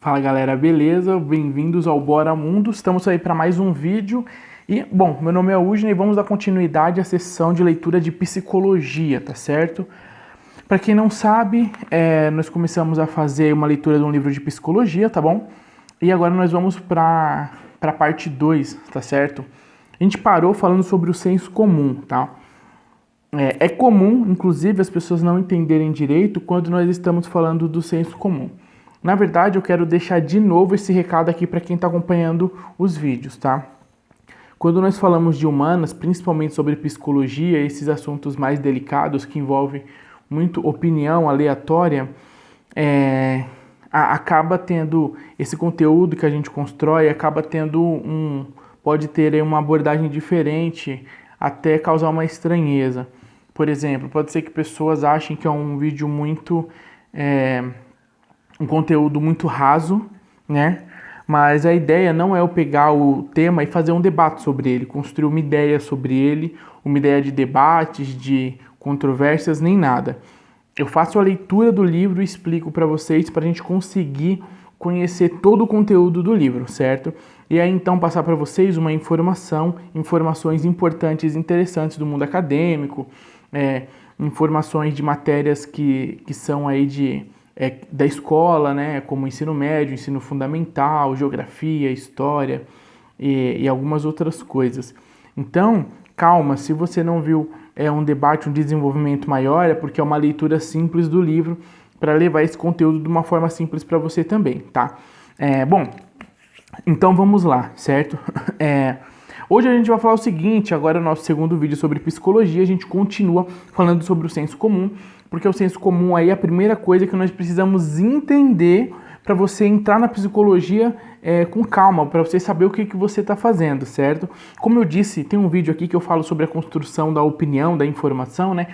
Fala galera, beleza? Bem-vindos ao Bora Mundo. Estamos aí para mais um vídeo. E, bom, meu nome é Ujne e vamos dar continuidade à sessão de leitura de psicologia, tá certo? Para quem não sabe, nós começamos a fazer uma leitura de um livro de psicologia, tá bom? E agora nós vamos para a parte 2, tá certo? A gente parou falando sobre o senso comum, tá? É comum, inclusive, as pessoas não entenderem direito quando nós estamos falando do senso comum. Na verdade, eu quero deixar de novo esse recado aqui para quem está acompanhando os vídeos, tá? Quando nós falamos de humanas, principalmente sobre psicologia, esses assuntos mais delicados que envolvem muito opinião aleatória, acaba tendo esse conteúdo que a gente constrói, acaba tendo pode ter uma abordagem diferente, até causar uma estranheza. Por exemplo, pode ser que pessoas achem que é um vídeo um conteúdo muito raso, né? Mas a ideia não é eu pegar o tema e fazer um debate sobre ele, construir uma ideia sobre ele, uma ideia de debates, de controvérsias, nem nada. Eu faço a leitura do livro e explico para vocês para a gente conseguir conhecer todo o conteúdo do livro, certo? E aí então passar para vocês uma informações importantes e interessantes do mundo acadêmico, informações de matérias que são aí da escola, né, como ensino médio, ensino fundamental, geografia, história e algumas outras coisas. Então, calma, se você não viu um debate, um desenvolvimento maior, é porque é uma leitura simples do livro para levar esse conteúdo de uma forma simples para você também, tá? Bom, então vamos lá, certo? Hoje a gente vai falar o seguinte, agora é o nosso segundo vídeo sobre psicologia, a gente continua falando sobre o senso comum, porque o senso comum aí é a primeira coisa que nós precisamos entender para você entrar na psicologia com calma, para você saber o que você está fazendo, certo? Como eu disse, tem um vídeo aqui que eu falo sobre a construção da opinião, da informação, né?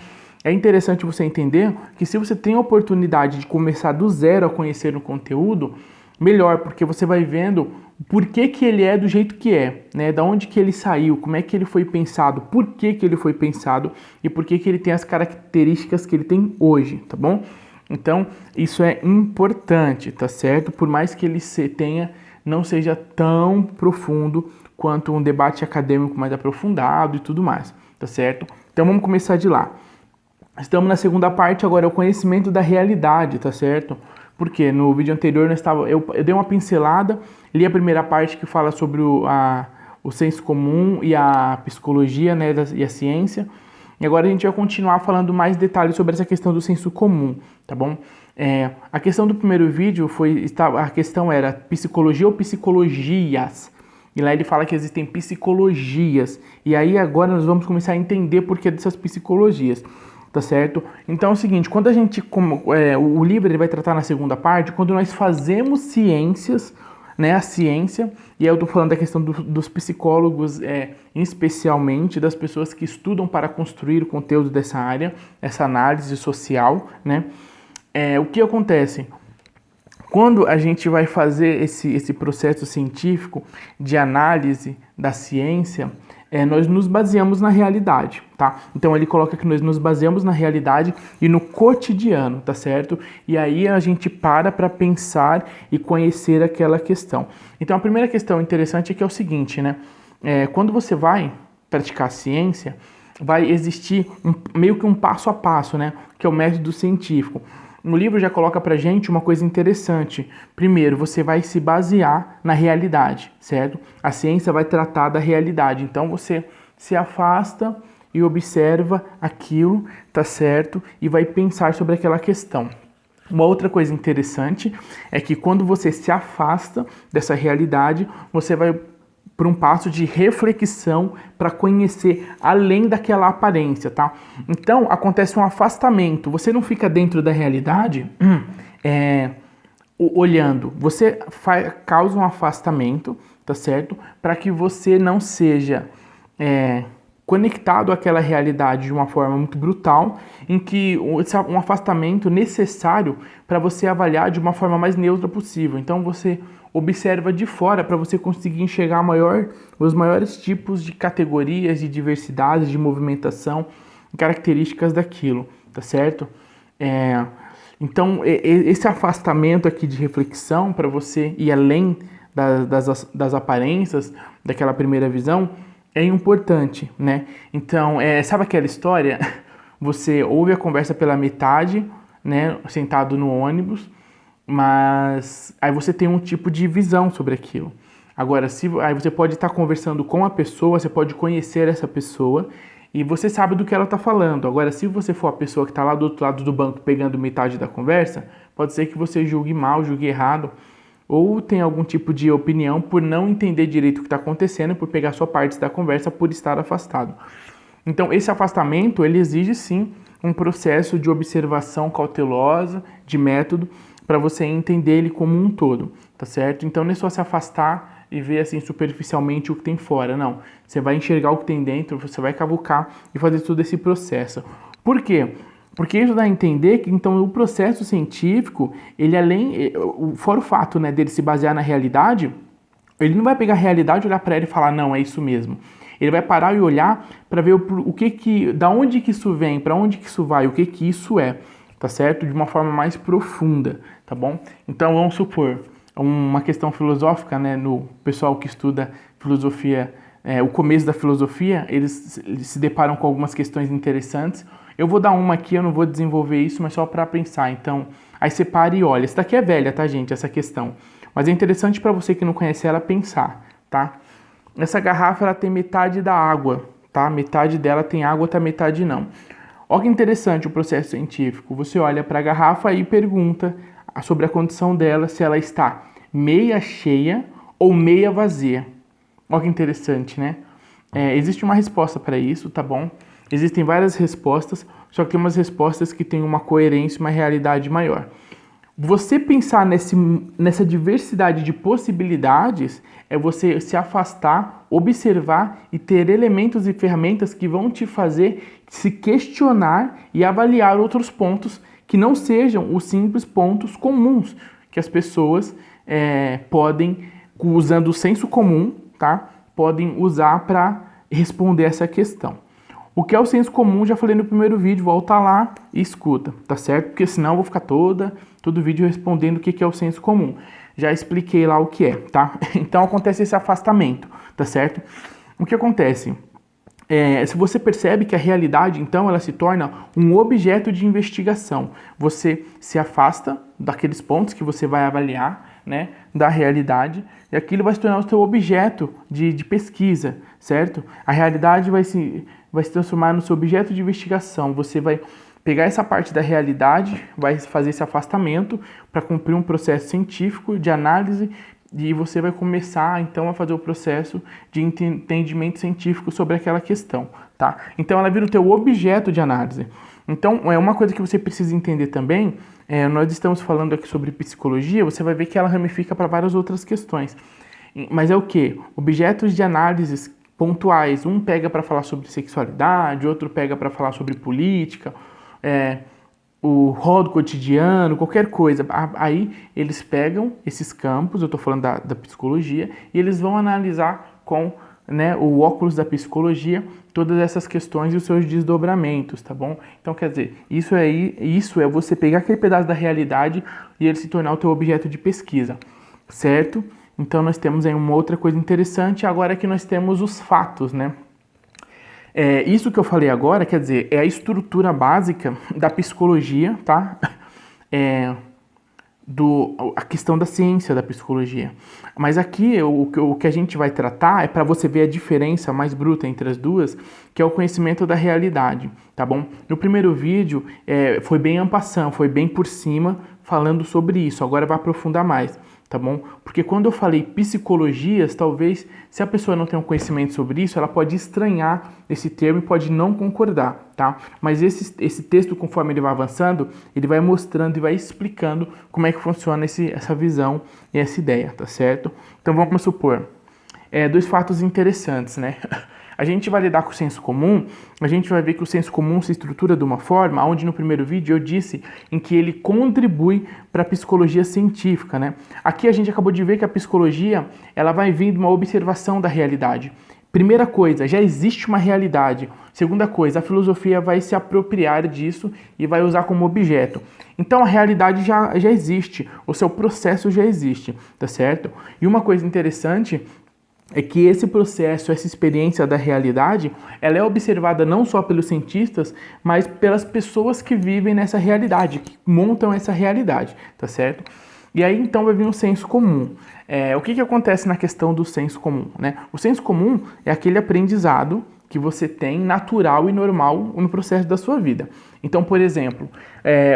É interessante você entender que se você tem a oportunidade de começar do zero a conhecer o conteúdo, melhor, porque você vai vendo por que ele é do jeito que é, né? Da onde que ele saiu, como é que ele foi pensado, por que ele foi pensado e por que ele tem as características que ele tem hoje, tá bom? Então, isso é importante, tá certo? Por mais que ele não seja tão profundo quanto um debate acadêmico mais aprofundado e tudo mais, tá certo? Então, vamos começar de lá. Estamos na segunda parte, agora é o conhecimento da realidade, tá certo? Porque no vídeo anterior eu dei uma pincelada, li a primeira parte que fala sobre o senso comum e a psicologia, né, e a ciência. E agora a gente vai continuar falando mais detalhes sobre essa questão do senso comum, tá bom? A questão do primeiro vídeo a questão era psicologia ou psicologias. E lá ele fala que existem psicologias. E aí agora nós vamos começar a entender por que dessas psicologias. Tá certo? Então é o seguinte, quando a gente, o livro ele vai tratar na segunda parte, quando nós fazemos ciências, né, a ciência, e aí eu tô falando da questão dos psicólogos, especialmente das pessoas que estudam para construir o conteúdo dessa área, essa análise social, né, o que acontece? Quando a gente vai fazer esse processo científico de análise da ciência, nós nos baseamos na realidade, tá? Então ele coloca que nós nos baseamos na realidade e no cotidiano, tá certo? E aí a gente para pensar e conhecer aquela questão. Então a primeira questão interessante é que é o seguinte, né? Quando você vai praticar ciência, vai existir meio que um passo a passo, né? Que é o método científico. No livro já coloca pra gente uma coisa interessante. Primeiro, você vai se basear na realidade, certo? A ciência vai tratar da realidade. Então você se afasta e observa aquilo, tá certo? E vai pensar sobre aquela questão. Uma outra coisa interessante é que quando você se afasta dessa realidade, você vai para um passo de reflexão para conhecer além daquela aparência, tá? Então, acontece um afastamento. Você não fica dentro da realidade olhando. Você causa um afastamento, tá certo? Para que você não seja conectado àquela realidade de uma forma muito brutal, em que um afastamento necessário para você avaliar de uma forma mais neutra possível. Então, você observa de fora para você conseguir enxergar os maiores tipos de categorias, de diversidade, de movimentação, características daquilo, tá certo? Então, esse afastamento aqui de reflexão para você ir além das aparências daquela primeira visão é importante, né? Então, sabe aquela história? Você ouve a conversa pela metade, né? Sentado no ônibus, mas aí você tem um tipo de visão sobre aquilo. Agora, aí você pode estar conversando com a pessoa, você pode conhecer essa pessoa e você sabe do que ela está falando. Agora, se você for a pessoa que está lá do outro lado do banco pegando metade da conversa, pode ser que você julgue mal, julgue errado, ou tenha algum tipo de opinião por não entender direito o que está acontecendo, por pegar sua parte da conversa, por estar afastado. Então, esse afastamento, ele exige sim um processo de observação cautelosa, de método, para você entender ele como um todo, tá certo? Então, não é só se afastar e ver assim superficialmente o que tem fora, não. Você vai enxergar o que tem dentro, você vai cavucar e fazer todo esse processo. Por quê? Porque isso dá a entender que, então, o processo científico, ele fora o fato, né, dele se basear na realidade, ele não vai pegar a realidade, olhar para ela e falar, não, é isso mesmo. Ele vai parar e olhar para ver da onde que isso vem, para onde que isso vai, o que isso é, tá certo? De uma forma mais profunda, tá bom? Então, vamos supor, uma questão filosófica, né, no pessoal que estuda filosofia, o começo da filosofia, eles se deparam com algumas questões interessantes. Eu vou dar uma aqui, eu não vou desenvolver isso, mas só para pensar. Então, aí você para e olha. Essa daqui é velha, tá, gente, essa questão. Mas é interessante para você que não conhece ela pensar, tá? Essa garrafa, ela tem metade da água, tá? Metade dela tem água, outra metade não. Olha que interessante o processo científico. Você olha para a garrafa e pergunta sobre a condição dela, se ela está meia cheia ou meia vazia. Olha que interessante, né? Existe uma resposta para isso, tá bom? Existem várias respostas, só que tem umas respostas que têm uma coerência, uma realidade maior. Você pensar nessa diversidade de possibilidades é você se afastar, observar e ter elementos e ferramentas que vão te fazer se questionar e avaliar outros pontos que não sejam os simples pontos comuns que as pessoas podem, usando o senso comum, tá? Podem usar para responder essa questão. O que é o senso comum, já falei no primeiro vídeo, volta lá e escuta, tá certo? Porque senão eu vou ficar todo vídeo respondendo o que é o senso comum. Já expliquei lá o que é, tá? Então acontece esse afastamento, tá certo? O que acontece? Se você percebe que a realidade, então, ela se torna um objeto de investigação. Você se afasta daqueles pontos que você vai avaliar, né, da realidade, e aquilo vai se tornar o seu objeto de pesquisa, certo? A realidade vai se transformar no seu objeto de investigação. Você vai pegar essa parte da realidade, vai fazer esse afastamento para cumprir um processo científico de análise e você vai começar, então, a fazer o processo de entendimento científico sobre aquela questão, tá? Então, ela vira o teu objeto de análise. Então, é uma coisa que você precisa entender também, nós estamos falando aqui sobre psicologia, você vai ver que ela ramifica para várias outras questões. Mas é o quê? Objetos de análises pontuais. Um pega para falar sobre sexualidade, outro pega para falar sobre política, o rol cotidiano, qualquer coisa. Aí eles pegam esses campos, eu estou falando da psicologia, e eles vão analisar com, né, o óculos da psicologia todas essas questões e os seus desdobramentos, tá bom? Então, quer dizer, isso é você pegar aquele pedaço da realidade e ele se tornar o teu objeto de pesquisa, certo? Então, nós temos aí uma outra coisa interessante, agora que nós temos os fatos, né? Isso que eu falei agora, quer dizer, é a estrutura básica da psicologia, tá? A questão da ciência da psicologia. Mas aqui o que a gente vai tratar é para você ver a diferença mais bruta entre as duas, que é o conhecimento da realidade, tá bom? No primeiro vídeo foi bem en passant, foi bem por cima falando sobre isso, agora vai aprofundar mais, tá bom? Porque quando eu falei psicologias, talvez se a pessoa não tem um conhecimento sobre isso, ela pode estranhar esse termo e pode não concordar, tá? Mas esse texto, conforme ele vai avançando, ele vai mostrando e vai explicando como é que funciona essa visão e essa ideia, tá certo? Então vamos supor, dois fatos interessantes, né? A gente vai lidar com o senso comum, a gente vai ver que o senso comum se estrutura de uma forma, onde no primeiro vídeo eu disse em que ele contribui para a psicologia científica, né? Aqui a gente acabou de ver que a psicologia, ela vai vir de uma observação da realidade. Primeira coisa, já existe uma realidade. Segunda coisa, a filosofia vai se apropriar disso e vai usar como objeto. Então a realidade já existe, o seu processo já existe, tá certo? E uma coisa interessante é que esse processo, essa experiência da realidade, ela é observada não só pelos cientistas, mas pelas pessoas que vivem nessa realidade, que montam essa realidade, tá certo? E aí então vai vir um senso comum. O que acontece na questão do senso comum, né? O senso comum é aquele aprendizado que você tem natural e normal no processo da sua vida. Então, por exemplo,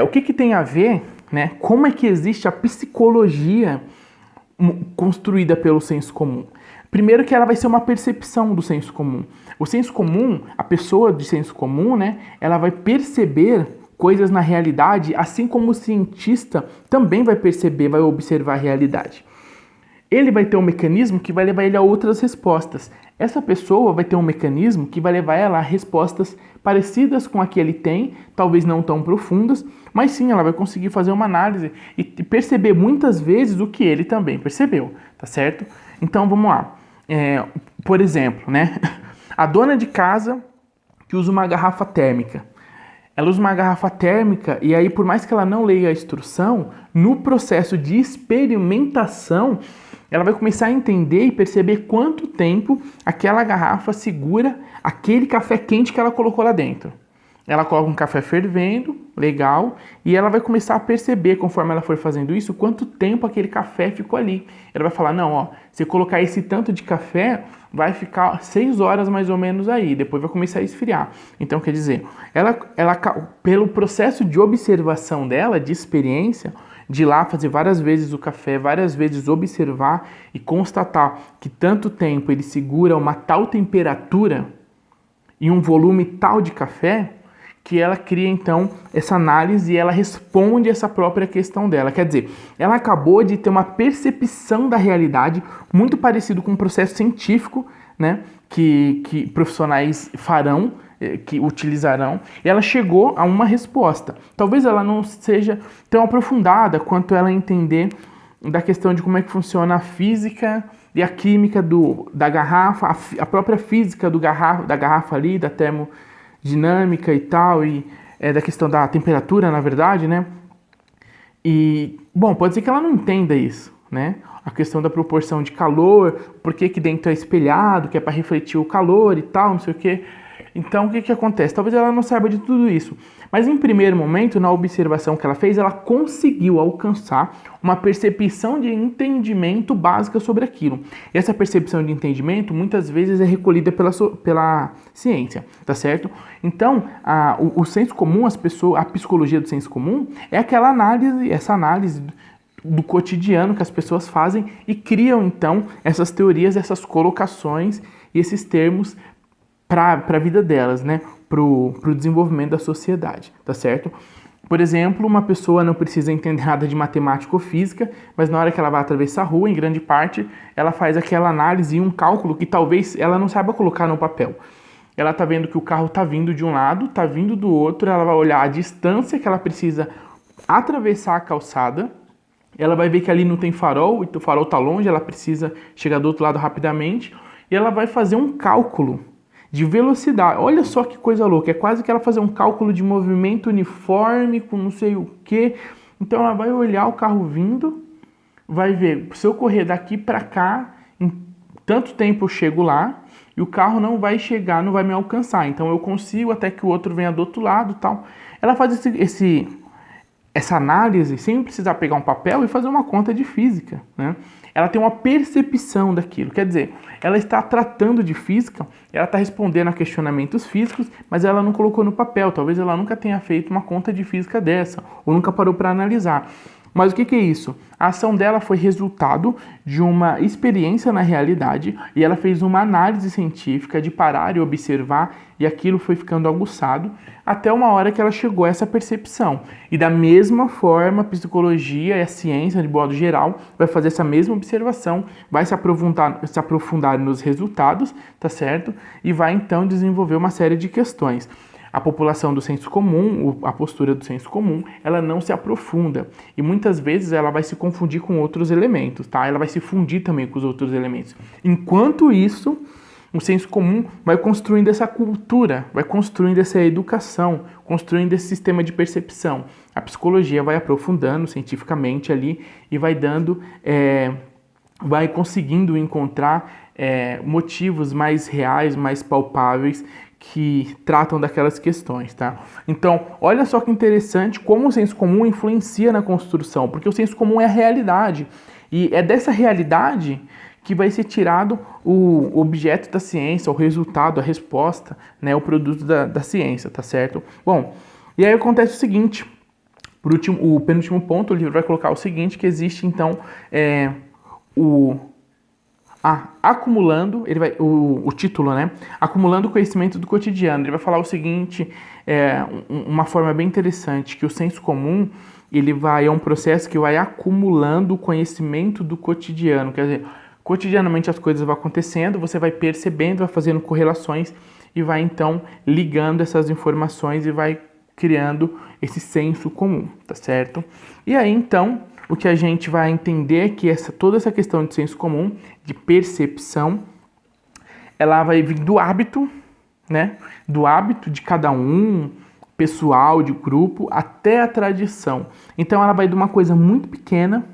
o que tem a ver, né? Como é que existe a psicologia construída pelo senso comum? Primeiro que ela vai ser uma percepção do senso comum. O senso comum, a pessoa de senso comum, né? Ela vai perceber coisas na realidade, assim como o cientista também vai perceber, vai observar a realidade. Ele vai ter um mecanismo que vai levar ele a outras respostas. Essa pessoa vai ter um mecanismo que vai levar ela a respostas parecidas com a que ele tem, talvez não tão profundas, mas sim, ela vai conseguir fazer uma análise e perceber muitas vezes o que ele também percebeu, tá certo? Então, vamos lá. Por exemplo, né? A dona de casa que usa uma garrafa térmica. Ela usa uma garrafa térmica e aí, por mais que ela não leia a instrução, no processo de experimentação, ela vai começar a entender e perceber quanto tempo aquela garrafa segura aquele café quente que ela colocou lá dentro. Ela coloca um café fervendo, legal, e ela vai começar a perceber, conforme ela for fazendo isso, quanto tempo aquele café ficou ali. Ela vai falar, não, ó, se colocar esse tanto de café, vai ficar 6 horas mais ou menos aí, depois vai começar a esfriar. Então, quer dizer, ela pelo processo de observação dela, de experiência, de ir lá fazer várias vezes o café, várias vezes observar e constatar que tanto tempo ele segura uma tal temperatura e um volume tal de café, que ela cria, então, essa análise e ela responde essa própria questão dela. Quer dizer, ela acabou de ter uma percepção da realidade muito parecido com um processo científico, né, que profissionais farão, que utilizarão, e ela chegou a uma resposta. Talvez ela não seja tão aprofundada quanto ela entender da questão de como é que funciona a física e a química da garrafa, a própria física da garrafa ali, da termodinâmica e tal, e da questão da temperatura, na verdade, né? E, bom, pode ser que ela não entenda isso, né? A questão da proporção de calor, por que dentro é espelhado, que é para refletir o calor e tal, não sei o quê. Então, o que acontece? Talvez ela não saiba de tudo isso. Mas, em primeiro momento, na observação que ela fez, ela conseguiu alcançar uma percepção de entendimento básica sobre aquilo. E essa percepção de entendimento, muitas vezes, é recolhida pela ciência, tá certo? Então, o senso comum, a psicologia do senso comum, é aquela análise, essa análise do cotidiano que as pessoas fazem e criam, então, essas teorias, essas colocações e esses termos para a vida delas, né? Pro desenvolvimento da sociedade, tá certo? Por exemplo, uma pessoa não precisa entender nada de matemática ou física, mas na hora que ela vai atravessar a rua, em grande parte, ela faz aquela análise e um cálculo que talvez ela não saiba colocar no papel. Ela tá vendo que o carro tá vindo de um lado, tá vindo do outro, ela vai olhar a distância que ela precisa atravessar a calçada, ela vai ver que ali não tem farol, e o farol tá longe, ela precisa chegar do outro lado rapidamente, e ela vai fazer um cálculo de velocidade. Olha só que coisa louca, é quase que ela fazer um cálculo de movimento uniforme com não sei o que. Então ela vai olhar o carro vindo, vai ver, se eu correr daqui para cá, em tanto tempo eu chego lá, e o carro não vai chegar, não vai me alcançar. Então eu consigo até que o outro venha do outro lado, tal. Ela faz essa análise sem precisar pegar um papel e fazer uma conta de física, né? Ela tem uma percepção daquilo, quer dizer, ela está tratando de física, ela está respondendo a questionamentos físicos, mas ela não colocou no papel, talvez ela nunca tenha feito uma conta de física dessa, ou nunca parou para analisar. Mas o que é isso? A ação dela foi resultado de uma experiência na realidade e ela fez uma análise científica de parar e observar e aquilo foi ficando aguçado até uma hora que ela chegou a essa percepção. E da mesma forma, a psicologia e a ciência, de modo geral, vai fazer essa mesma observação, vai se aprofundar nos resultados, tá certo? E vai então desenvolver uma série de questões. A população do senso comum, a postura do senso comum, ela não se aprofunda. E muitas vezes ela vai se confundir com outros elementos, tá? Ela vai se fundir também com os outros elementos. Enquanto isso, O senso comum vai construindo essa cultura, vai construindo essa educação, construindo esse sistema de percepção. A psicologia vai aprofundando cientificamente ali e vai dando, vai conseguindo encontrar motivos mais reais, mais palpáveis que tratam daquelas questões, tá? Então, olha só que interessante como o senso comum influencia na construção, porque o senso comum é a realidade e é dessa realidade que vai ser tirado o objeto da ciência, o resultado, a resposta, né, o produto da ciência, tá certo? Bom, e aí acontece o seguinte, o penúltimo ponto, o livro vai colocar o seguinte, que existe então acumulando, o título, né? Acumulando conhecimento do cotidiano. Ele vai falar o seguinte, uma forma bem interessante, que o senso comum, é um processo que vai acumulando o conhecimento do cotidiano, quer dizer, cotidianamente as coisas vão acontecendo, você vai percebendo, vai fazendo correlações e vai então ligando essas informações e vai criando esse senso comum, tá certo? E aí então, o que a gente vai entender é que toda essa questão de senso comum, de percepção, ela vai vir do hábito, né? Do hábito de cada um, pessoal, de grupo, até a tradição. Então ela vai de uma coisa muito pequena,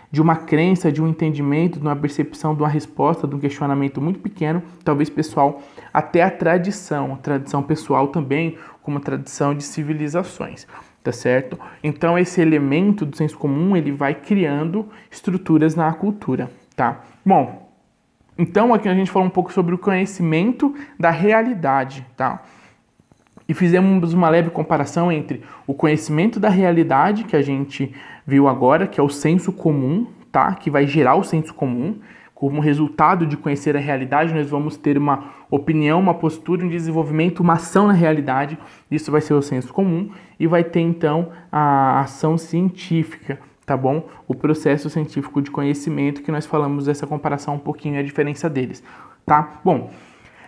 de uma crença, de um entendimento, de uma percepção, de uma resposta, de um questionamento muito pequeno, talvez pessoal, até a tradição pessoal também, como tradição de civilizações, tá certo? Então esse elemento do senso comum, ele vai criando estruturas na cultura, tá? Bom, então aqui a gente falou um pouco sobre o conhecimento da realidade, tá? E fizemos uma leve comparação entre o conhecimento da realidade, que a gente viu agora, que é o senso comum, tá? Que vai gerar o senso comum. Como resultado de conhecer a realidade, nós vamos ter uma opinião, uma postura, um desenvolvimento, uma ação na realidade. Isso vai ser o senso comum. E vai ter, então, a ação científica, tá bom? O processo científico de conhecimento, que nós falamos dessa comparação um pouquinho, a diferença deles, tá? Bom,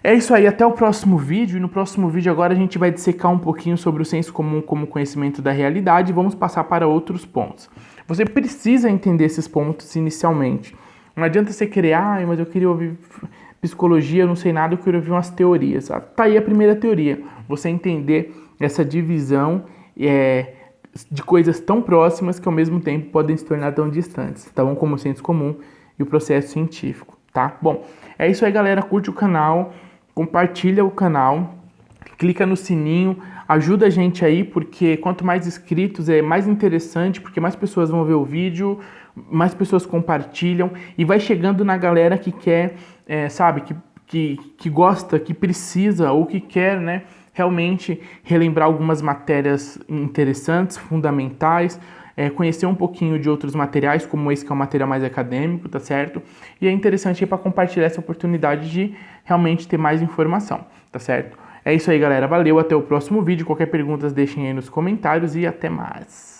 é isso aí, até o próximo vídeo. E no próximo vídeo agora a gente vai dissecar um pouquinho sobre o senso comum como conhecimento da realidade e vamos passar para outros pontos. Você precisa entender esses pontos inicialmente. Não adianta você querer, mas eu queria ouvir psicologia, eu não sei nada, eu queria ouvir umas teorias. Tá aí a primeira teoria, você entender essa divisão de coisas tão próximas que ao mesmo tempo podem se tornar tão distantes, tá bom? Como o senso comum e o processo científico, tá? Bom, é isso aí, galera, curte o canal, compartilha o canal, clica no sininho, ajuda a gente aí, porque quanto mais inscritos é mais interessante, porque mais pessoas vão ver o vídeo, mais pessoas compartilham e vai chegando na galera que quer, que gosta, que precisa ou que quer, né, realmente relembrar algumas matérias interessantes, fundamentais, conhecer um pouquinho de outros materiais, como esse que é um material mais acadêmico, tá certo? E é interessante para compartilhar essa oportunidade de realmente ter mais informação, tá certo? É isso aí, galera. Valeu, até o próximo vídeo. Qualquer pergunta, deixem aí nos comentários e até mais.